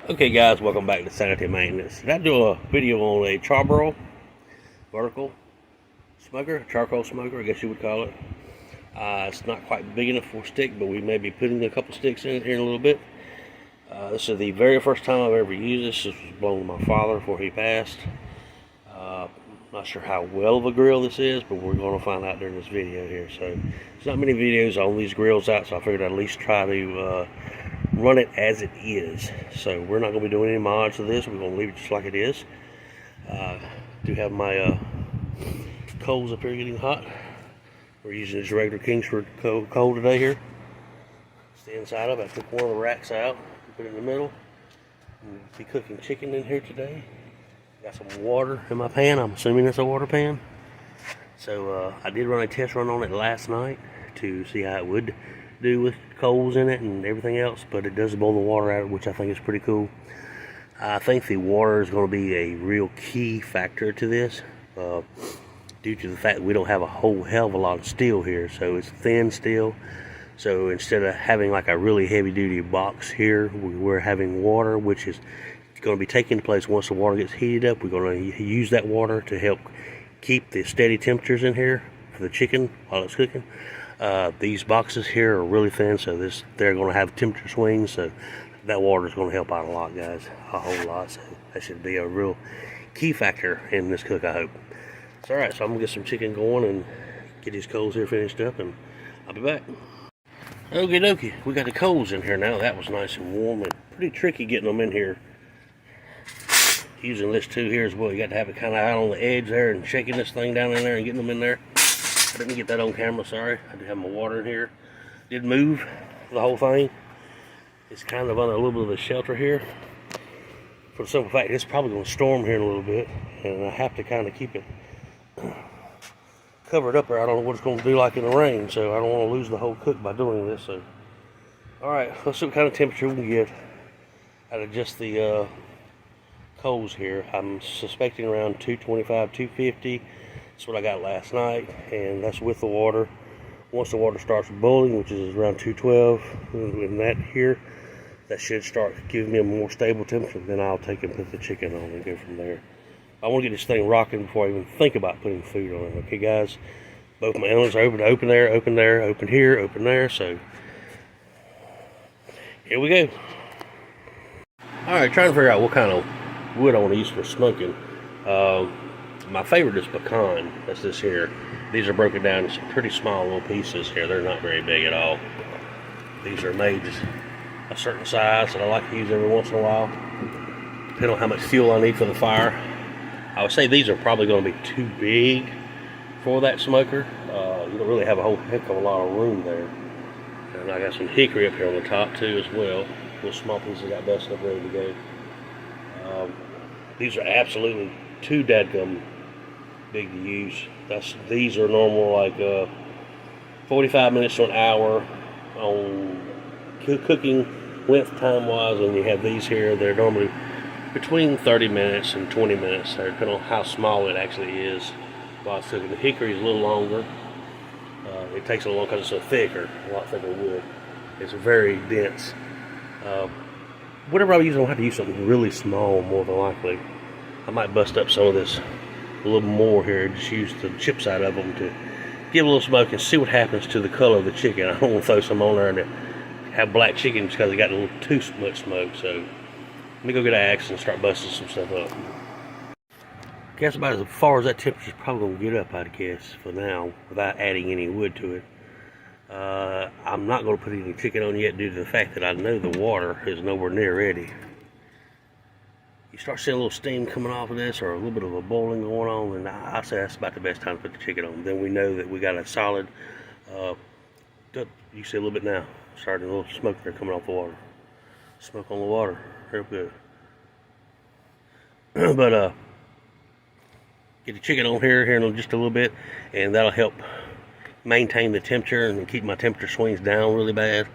Okay guys, welcome back to Sanity Maintenance. Did I do a video on a Charbroil vertical smoker, charcoal smoker, I guess you would call it. It's not quite big enough for a stick, but we may be putting a couple sticks in here in a little bit. This is the very first time I've ever used this. This was blown to my father before he passed. Not sure how well of a grill this is, but we're going to find out during this video here. So there's not many videos on these grills out, so I figured I'd at least try to run it as it is. So we're not going to be doing any mods to this. We're going to leave it just like it is. Do have my coals up here getting hot. We're using this regular Kingsford coal today here. It's the inside of it. I took one of the racks out, put it in the middle. I'm be cooking chicken in here today. Got some water in my pan. I'm assuming it's a water pan. So I did run a test run on it last night to see how it would do with coals in it and everything else, but it does boil the water out, which I think is pretty cool. I think the water is going to be a real key factor to this, due to the fact that we don't have a whole hell of a lot of steel here, so it's thin steel. So instead of having like a really heavy duty box here, we're having water, which is going to be taking place once the water gets heated up. We're going to use that water to help keep the steady temperatures in here for the chicken while it's cooking. These boxes here are really thin, so they're going to have temperature swings, so that water is going to help out a lot, guys, a whole lot. So that should be a real key factor in this cook, I hope. So, alright, so I'm going to get some chicken going and get these coals here finished up, and I'll be back. Okie dokie, we got the coals in here now. That was nice and warm, and pretty tricky getting them in here. Using this too here as well. You got to have it kind of out on the edge there and shaking this thing down in there and getting them in there. I didn't get that on camera, sorry. I did have my water in here. Did move the whole thing. It's kind of on a little bit of a shelter here. For the simple fact, it's probably going to storm here in a little bit, and I have to kind of keep it covered up there. I don't know what it's going to do like in the rain, so I don't want to lose the whole cook by doing this. So, alright, let's see what kind of temperature we can get out of just the coals here. I'm suspecting around 225, 250. That's what I got last night, and that's with the water. Once the water starts boiling, which is around 212, and that here, that should start giving me a more stable temperature. Then I'll take and put the chicken on and go from there. I want to get this thing rocking before I even think about putting food on it. Okay, guys? Both my elements are open. Open there, open there, open here, open there. So here we go. All right, trying to figure out what kind of wood I want to use for smoking. My favorite is pecan. That's this here. These are broken down into some pretty small little pieces here. They're not very big at all. These are made a certain size that I like to use every once in a while, depending on how much fuel I need for the fire. I would say these are probably going to be too big for that smoker. You don't really have a whole heck of a lot of room there. And I got some hickory up here on the top too as well. Little small pieces got busted up ready to go. These are absolutely too dadgum big to use. These are normal like 45 minutes to an hour on cooking length time wise, and you have these here. They're normally between 30 minutes and 20 minutes, depending on how small it actually is while it's cooking. The hickory is a little longer. It takes a little longer because it's a lot thicker wood. It's very dense. Whatever I use, I don't have to use something really small more than likely. I might bust up some of this a little more here, just use the chip side of them to give a little smoke and see what happens to the color of the chicken. I don't want to throw some on there and have black chicken just because it got a little too much smoke. So let me go get an axe and start busting some stuff up. Guess about as far as that temperature is probably going to get up, I'd guess, for now, without adding any wood to it. I'm not going to put any chicken on yet due to the fact that I know the water is nowhere near ready. You start seeing a little steam coming off of this or a little bit of a boiling going on, and I say that's about the best time to put the chicken on. Then we know that we got a solid, you see a little bit now, starting a little smoke there coming off the water. Smoke on the water, real good. But get the chicken on here in just a little bit, and that'll help maintain the temperature and keep my temperature swings down really bad.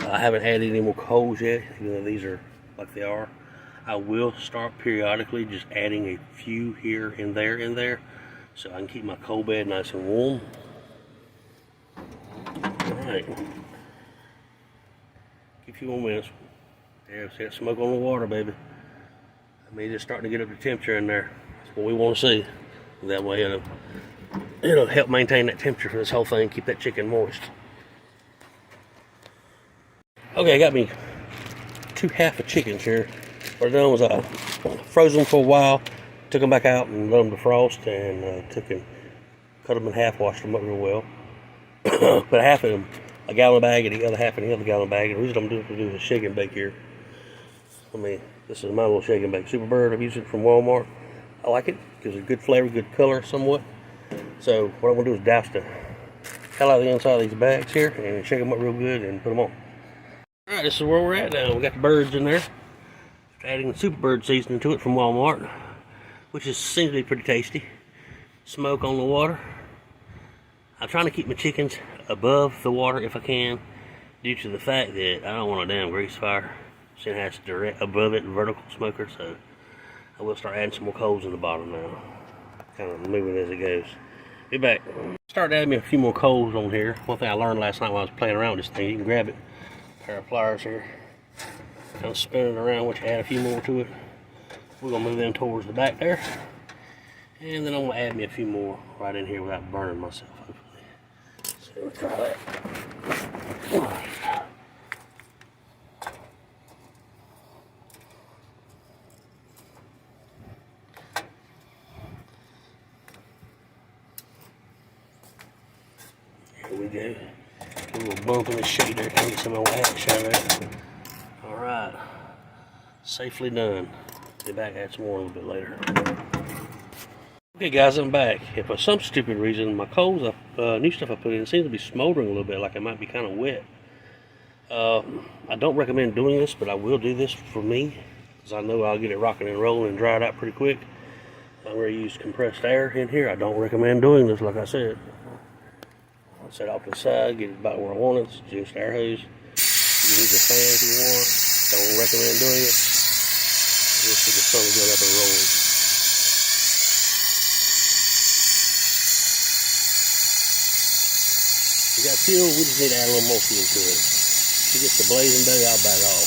I haven't added any more coals yet, even though these are like they are. I will start periodically just adding a few here and there, so I can keep my coal bed nice and warm. Alright. A few more minutes. Yeah, see that smoke on the water, baby. I mean, it's starting to get up to temperature in there. That's what we want to see. That way it'll help maintain that temperature for this whole thing, keep that chicken moist. Okay, I got me 2 half of chickens here. What I done was I froze them for a while, took them back out and let them defrost, and cut them in half, washed them up real well. Put half of them a gallon bag and the other half in the other gallon bag. And the reason I'm doing is a shake and bake here. I mean, this is my little shake and bake Superbird. I've used it from Walmart. I like it because it's good flavor, good color somewhat. So what I'm gonna do is douse the hell out of the inside of these bags here and shake them up real good and put them on. All right, this is where we're at now. We got the birds in there. Adding the Superbird seasoning to it from Walmart, which seems to be pretty tasty. Smoke on the water. I'm trying to keep my chickens above the water if I can, due to the fact that I don't want a damn grease fire. It has direct above it vertical smoker, so I will start adding some more coals in the bottom now. Kind of moving as it goes. Be back. Start adding me a few more coals on here. One thing I learned last night when I was playing around with this thing, you can grab it, a pair of pliers here, kind of spin it around once you add a few more to it. We're gonna move them towards the back there, and then I'm gonna add me a few more right in here without burning myself. Hopefully. So we'll try that. All right. Here we go. Get a little bump in the shade there, can get some of that action there. Alright. Safely done. Get back, add some more a little bit later. Okay guys, I'm back. If for some stupid reason my coals, new stuff I put in, seems to be smoldering a little bit, like it might be kind of wet. I don't recommend doing this, but I will do this for me, because I know I'll get it rocking and rolling and dry it out pretty quick. I'm going to use compressed air in here. I don't recommend doing this, like I said. I'll set it off to the side, get it about where I want it. It's just air hose. You can use a fan if you want. Don't recommend doing it. Just get the sun good up and rolling. We got fuel, we just need to add a little more fuel to it. If it gets the blazing baby, I'll back off.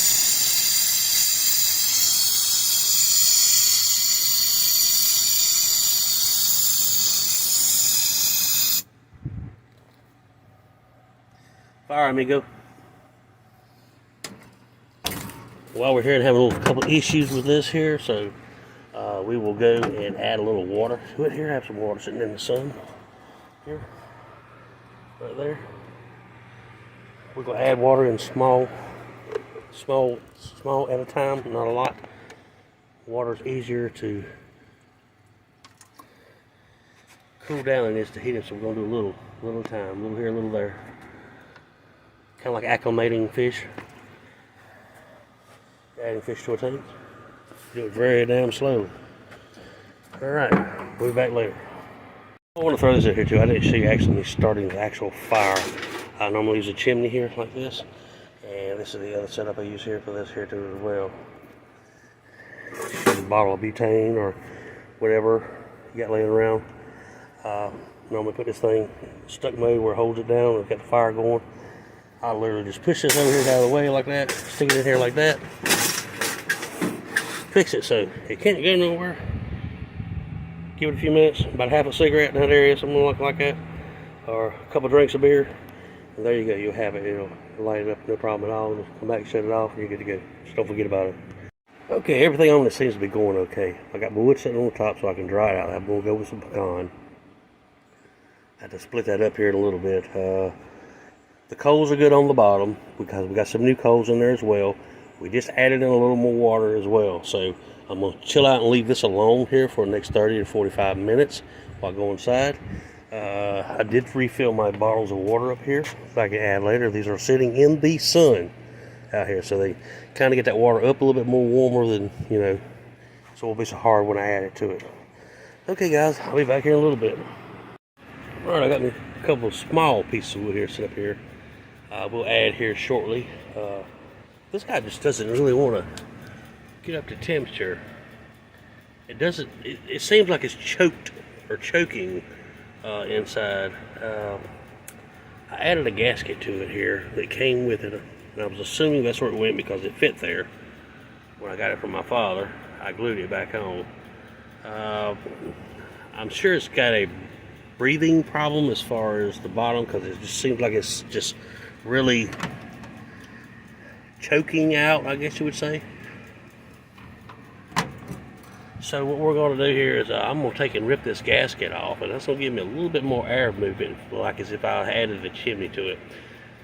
Fire, amigo. While we're here and having a couple issues with this here, so we will go and add a little water to it here. Have some water sitting in the sun here, right there. We're gonna add water in small at a time, not a lot. Water's easier to cool down than it is to heat it, so we're gonna do a little time, a little here, a little there. Kind of like acclimating fish. Adding fish to a tank. Do it very damn slowly. Alright, we'll be back later. I want to throw this in here too. I didn't show you actually starting the actual fire. I normally use a chimney here like this. And this is the other setup I use here for this here too as well. A bottle of butane or whatever you got laying around. Normally put this thing stuck mode where it holds it down and got the fire going. I literally just push this over here out of the way like that, stick it in here like that, fix it so it can't go nowhere. Give it a few minutes, about half a cigarette in that area, something like that, or a couple drinks of beer, and there you go, you'll have it. It'll light it up, no problem at all. Just come back, shut it off, and you're good to go. Just don't forget about it. Okay, everything on this seems to be going okay. I got my wood sitting on the top so I can dry it out. I'm going to go with some pecan. I have to split that up here in a little bit. The coals are good on the bottom because we got some new coals in there as well. We just added in a little more water as well. So I'm going to chill out and leave this alone here for the next 30 to 45 minutes while I go inside. I did refill my bottles of water up here so I can add later. These are sitting in the sun out here, so they kind of get that water up a little bit more warmer than, you know, so it won't be so hard when I add it to it. Okay guys, I'll be back here in a little bit. Alright, I got me a couple of small pieces of wood here set up here. We'll add here shortly. This guy just doesn't really want to get up to temperature. It doesn't. It seems like it's choked or choking inside. I added a gasket to it here that came with it, and I was assuming that's where it went because it fit there. when I got it from my father. I glued it back on. I'm sure it's got a breathing problem as far as the bottom, because it just seems like it's just really choking out, I guess you would say. So what we're going to do here is I'm going to take and rip this gasket off, and that's going to give me a little bit more air movement, like as if I added a chimney to it.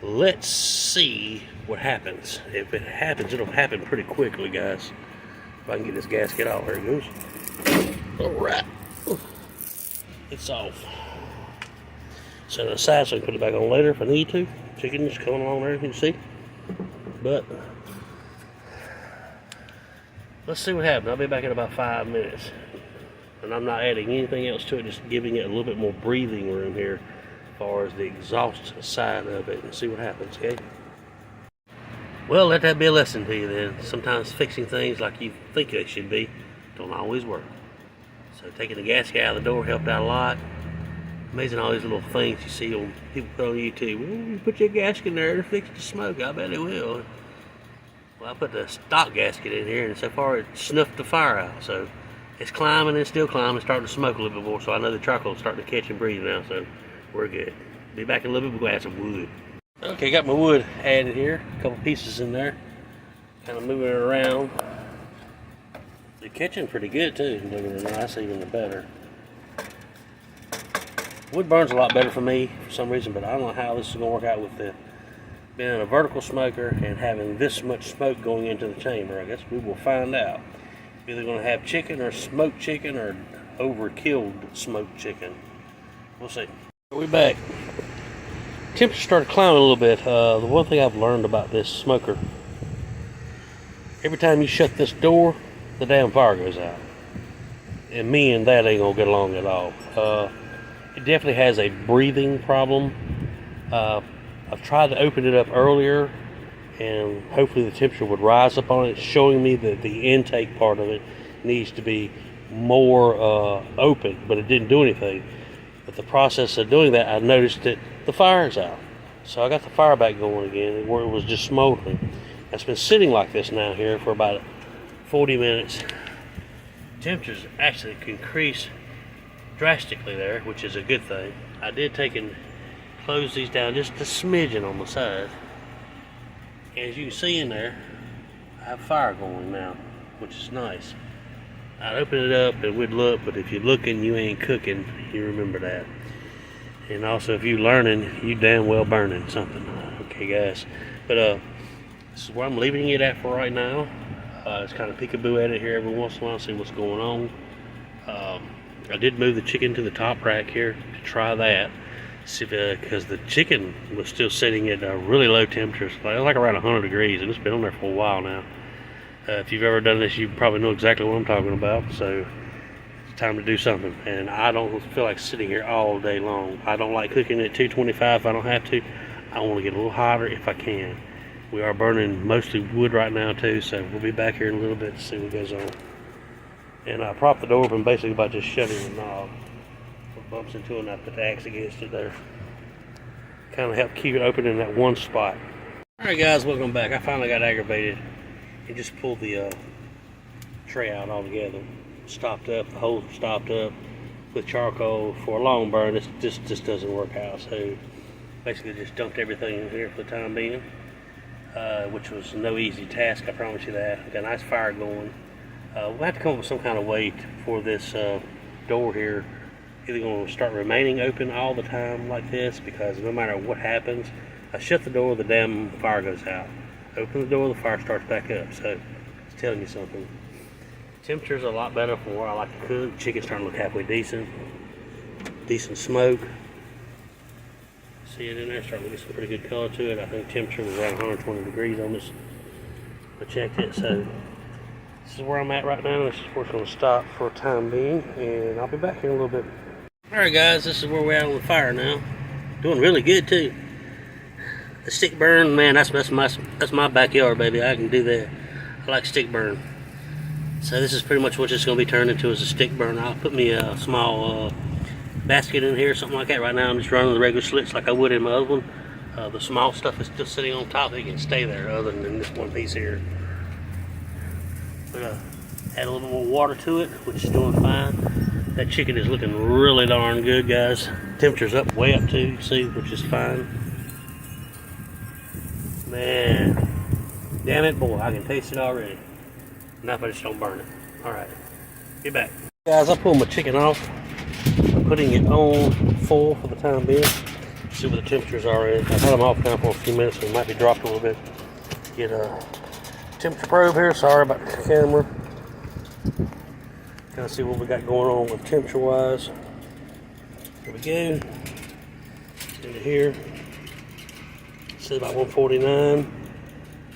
Let's see what happens. If it happens, it'll happen pretty quickly, guys. If I can get this gasket off, there it goes. Alright, it's off. Set it aside so I can put it back on later if I need to. Chicken is coming along there, you can see. But let's see what happens. I'll be back in about 5 minutes. And I'm not adding anything else to it, just giving it a little bit more breathing room here as far as the exhaust side of it, and see what happens, okay? Well, let that be a lesson to you then. Sometimes fixing things like you think they should be don't always work. So taking the gasket out of the door helped out a lot. Amazing all these little things you see on people put on YouTube. Well, you put your gasket in there to fix the smoke. I bet it will. Well, I put the stock gasket in here, and so far it snuffed the fire out. So it's climbing and still climbing, starting to smoke a little bit more. So I know the charcoal's starting to catch and breathe now. So we're good. Be back in a little bit. We're gonna add some wood. Okay, got my wood added here. A couple pieces in there. Kind of moving it around. They're catching pretty good too. That's even better. Wood burns a lot better for me for some reason, but I don't know how this is going to work out with the being a vertical smoker and having this much smoke going into the chamber. I guess we will find out. Either going to have chicken or smoked chicken or overkilled smoked chicken. We'll see. We're back. Temperature started climbing a little bit. The one thing I've learned about this smoker, every time you shut this door, the damn fire goes out. And me and that ain't going to get along at all. It definitely has a breathing problem. I've tried to open it up earlier, and hopefully the temperature would rise up on it, showing me that the intake part of it needs to be more open, but it didn't do anything. But the process of doing that, I noticed that the fire's out. So I got the fire back going again, where it was just smoldering. It's been sitting like this now here for about 40 minutes. Temperatures actually increase drastically there, which is a good thing. I did take and close these down just a smidgen on the side. As you can see in there, I have fire going now, which is nice. I'd open it up and we'd look, but if you're looking, you ain't cooking. You remember that. And also, if you're learning, you damn well burning something. Okay, guys. But this is where I'm leaving it at for right now. Just kind of peekaboo at it here every once in a while, see what's going on. I did move the chicken to the top rack here to try that, see because the chicken was still sitting at really low temperatures, like around 100 degrees, and it's been on there for a while now. If you've ever done this, you probably know exactly what I'm talking about. So it's time to do something, and I don't feel like sitting here all day long. I don't like cooking at 225 if I don't have to. I want to get a little hotter if I can. We are burning mostly wood right now too, so we'll be back here in a little bit to see what goes on. And I propped the door open basically by just shutting the knob. It bumps into it, and I put the axe against it there. Kind of help keep it open in that one spot. Alright guys, welcome back. I finally got aggravated and just pulled the tray out altogether. Stopped up, the hole stopped up with charcoal for a long burn. This just doesn't work out. So basically just dumped everything in here for the time being, which was no easy task, I promise you that. Got a nice fire going. We'll have to come up with some kind of way for this door here either going to start remaining open all the time like this, because no matter what happens, I shut the door, the damn fire goes out. Open the door, the fire starts back up. So it's telling you something. Temperature's a lot better for where I like to cook. Chicken's starting to look halfway decent. Decent smoke. See it in there, starting to get some pretty good color to it. I think temperature was around 120 degrees on this. I checked it, so this is where I'm at right now. This is where it's going to stop for a time being, and I'll be back here in a little bit. Alright guys, this is where we're at on the fire now. Doing really good too. The stick burn, man, that's my backyard, baby. I can do that. I like stick burn. So this is pretty much what it's going to be turned into, is a stick burn. I'll put me a small basket in here, something like that. Right now I'm just running the regular slits like I would in my other one. The small stuff is still sitting on top. It can stay there other than this one piece here. We're gonna add a little more water to it, which is doing fine. That chicken is looking really darn good, guys. Temperature's up, way up too, you see, which is fine. Man, damn it, boy, I can taste it already. Now if I just don't burn it. All right, get back. Guys, I pulled my chicken off. I'm putting it on full for the time being. See what the temperatures are in. I've had them off now for a few minutes, so it might be dropped a little bit. Get a temperature probe here. Sorry about the camera. Kind of see what we got going on with temperature wise. Here we go. Into here. It says about 149.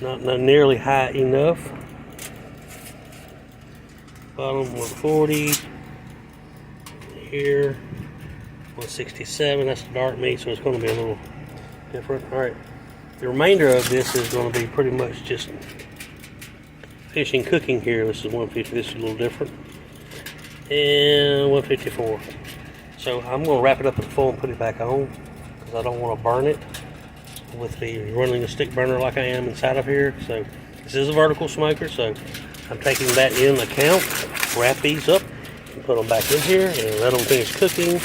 Not nearly high enough. Bottom 140. Here 167. That's the dark meat, so it's going to be a little different. All right. The remainder of this is going to be pretty much just finishing cooking here. This is 150. This is a little different. And 154. So I'm going to wrap it up in full and put it back on because I don't want to burn it with the running a stick burner like I am inside of here. So this is a vertical smoker, so I'm taking that in account. Wrap these up and put them back in here and let them finish cooking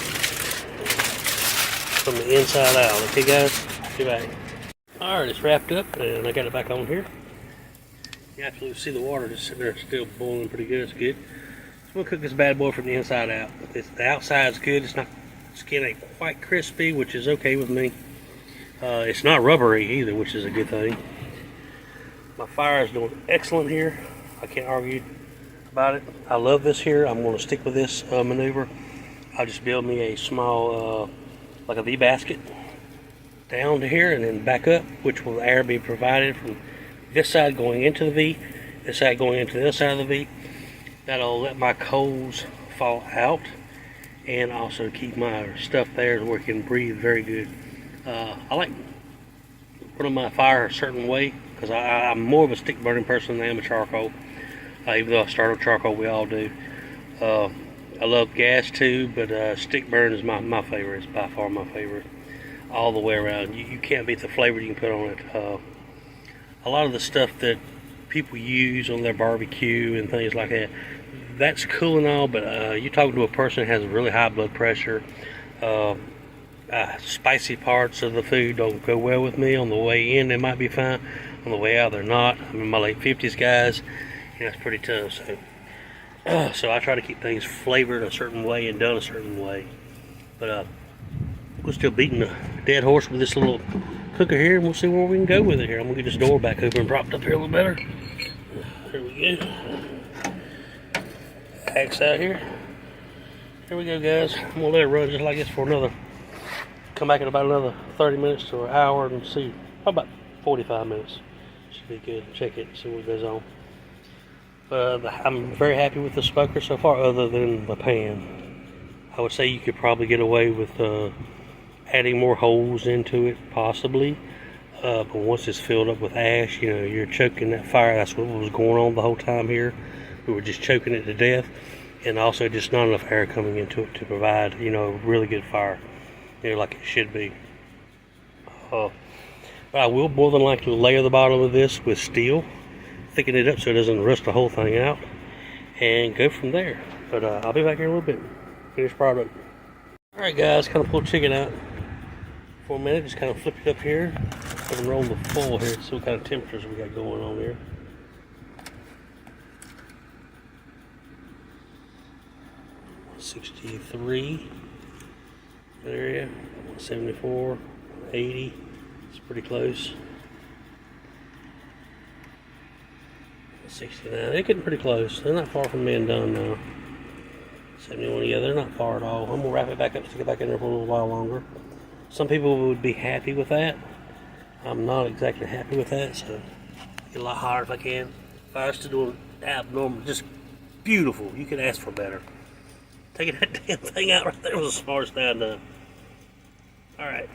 from the inside out. Okay, guys, get back. All right, it's wrapped up and I got it back on here. You absolutely see the water just sitting there still boiling pretty good. It's good. So we'll cook this bad boy from the inside out. The outside's good. It's not, skin ain't quite crispy, which is okay with me. It's not rubbery either, which is a good thing. My fire is doing excellent here. I can't argue about it. I love this here. I'm going to stick with this maneuver. I'll just build me a small, like a V basket down to here and then back up, which will air be provided from this side going into the V, this side going into the other side of the V. That'll let my coals fall out and also keep my stuff there where it can breathe very good. I like putting my fire a certain way because I'm more of a stick burning person than I am a charcoal. Even though I start with charcoal, we all do. I love gas too, but stick burn is my favorite. It's by far my favorite all the way around. You can't beat the flavor you can put on it. A lot of the stuff that people use on their barbecue and things like that, that's cool and all, but you're talking to a person that has really high blood pressure. Spicy parts of the food don't go well with me. On the way in, they might be fine. On the way out, they're not. I'm in my late 50s, guys, and that's pretty tough. So I try to keep things flavored a certain way and done a certain way. But we're still beating the dead horse with this little cooker here, and we'll see where we can go with it here. I'm gonna get this door back open and propped up here a little better. There we go. Axe out here. Here we go, guys. I'm gonna let it run just like this for another. Come back in about another 30 minutes to an hour and see. About 45 minutes. Should be good. Check it, see what goes on. I'm very happy with the smoker so far, other than the pan. I would say you could probably get away with adding more holes into it, possibly. But once it's filled up with ash, you know, you're choking that fire. That's what was going on the whole time here. We were just choking it to death, and also just not enough air coming into it to provide, you know, really good fire, you know, like it should be. But I will more than likely layer the bottom of this with steel, thicken it up so it doesn't rust the whole thing out, and go from there. But I'll be back here in a little bit. Finished product. All right, guys, kind of pull chicken out for a minute. Just kind of flip it up here and roll the foil here to see what kind of temperatures we got going on here. $63 area, 74, 80. It's pretty close. 69. They're getting pretty close. They're not far from being done now. 71. Yeah, they're not far at all. I'm gonna wrap it back up, stick it back in there for a little while longer. Some people would be happy with that. I'm not exactly happy with that, so get a lot hotter if I can. Fire's still doing abnormal, just beautiful. You could ask for better. Taking that damn thing out right there was the smartest thing I've done. Alright.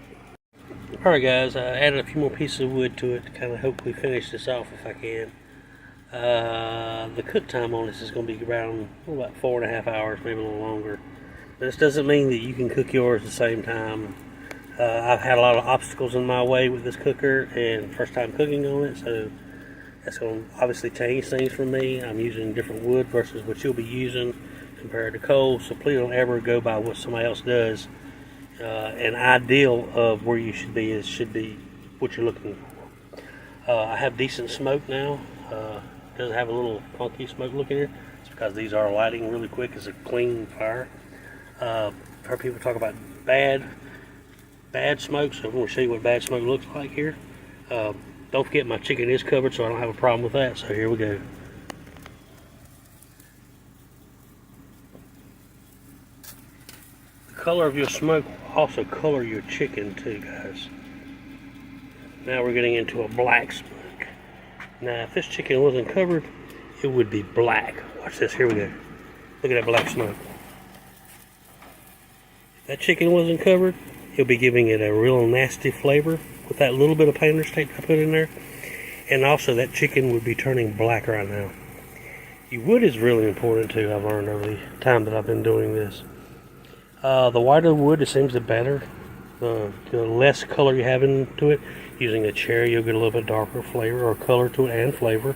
Alright, guys, I added a few more pieces of wood to it to kind of hopefully finish this off if I can. The cook time on this is going to be around about 4.5 hours, maybe a little longer. But this doesn't mean that you can cook yours at the same time. I've had a lot of obstacles in my way with this cooker, and first time cooking on it, so That's going to obviously change things for me. I'm using different wood versus what you'll be using compared to coal, so please don't ever go by what somebody else does. An ideal of where you should be what you're looking for. I have decent smoke now. Doesn't have a little funky smoke look in here. It's because these are lighting really quick. It's a clean fire. I've heard people talk about bad smoke, so I'm going to show you what bad smoke looks like here. Don't forget my chicken is covered, so I don't have a problem with that. So here we go. The color of your smoke will also color your chicken too, guys. Now we're getting into a black smoke. Now if this chicken wasn't covered, it would be black. Watch this, here we go. Look at that black smoke. If that chicken wasn't covered, it'll be giving it a real nasty flavor with that little bit of painter's tape I put in there. And also that chicken would be turning black right now. Your wood is really important too, I've learned over the time that I've been doing this. The whiter the wood, it seems the better. The less color you have into it. Using a cherry, you'll get a little bit darker flavor or color to it and flavor.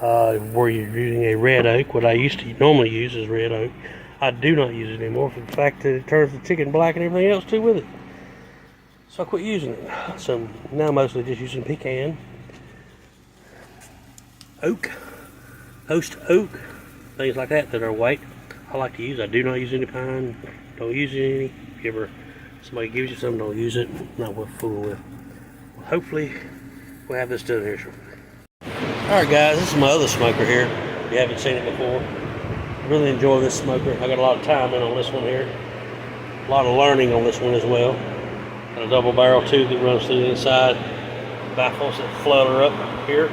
Where you're using a red oak, what I used to normally use is red oak. I do not use it anymore for the fact that it turns the chicken black and everything else too with it. So I quit using it. So now I'm mostly just using pecan, oak, post oak, things like that are white. I like to use. I do not use any pine. Don't use any. If somebody gives you something, don't use it. Not worth fooling with. Well, hopefully we'll have this done here shortly. Alright guys, this is my other smoker here. If you haven't seen it before. I really enjoy this smoker. I got a lot of time in on this one here. A lot of learning on this one as well. Got a double barrel tube that runs through the inside. Baffles that flutter up here.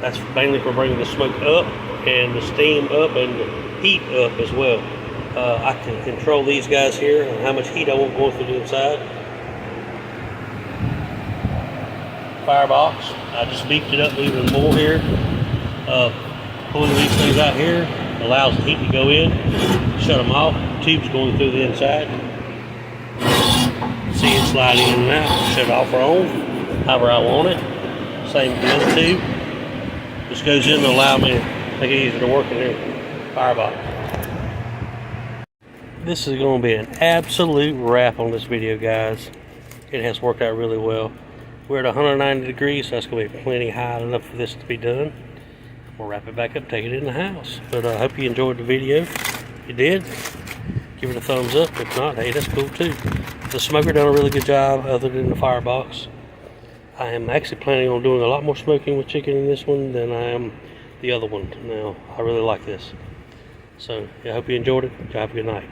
That's mainly for bringing the smoke up and the steam up and the heat up as well. I can control these guys here and how much heat I want going through the inside. Firebox, I just beefed it up even more here. Pulling these things out here allows the heat to go in, shut them off. The tube's going through the inside. See it slide in and out, shut it off or on, however I want it. Same with the other tube. This goes in to allow me to make it easier to work in here. Firebox. This is going to be an absolute wrap on this video, guys. It has worked out really well. We're at 190 degrees, so that's going to be plenty high enough for this to be done. We'll wrap it back up, take it in the house. But I hope you enjoyed the video. If you did, give it a thumbs up. If not, hey, that's cool too. The smoker done a really good job other than the firebox. I am actually planning on doing a lot more smoking with chicken in this one than I am the other one. Now, I really like this. So, I hope you enjoyed it. Have a good night.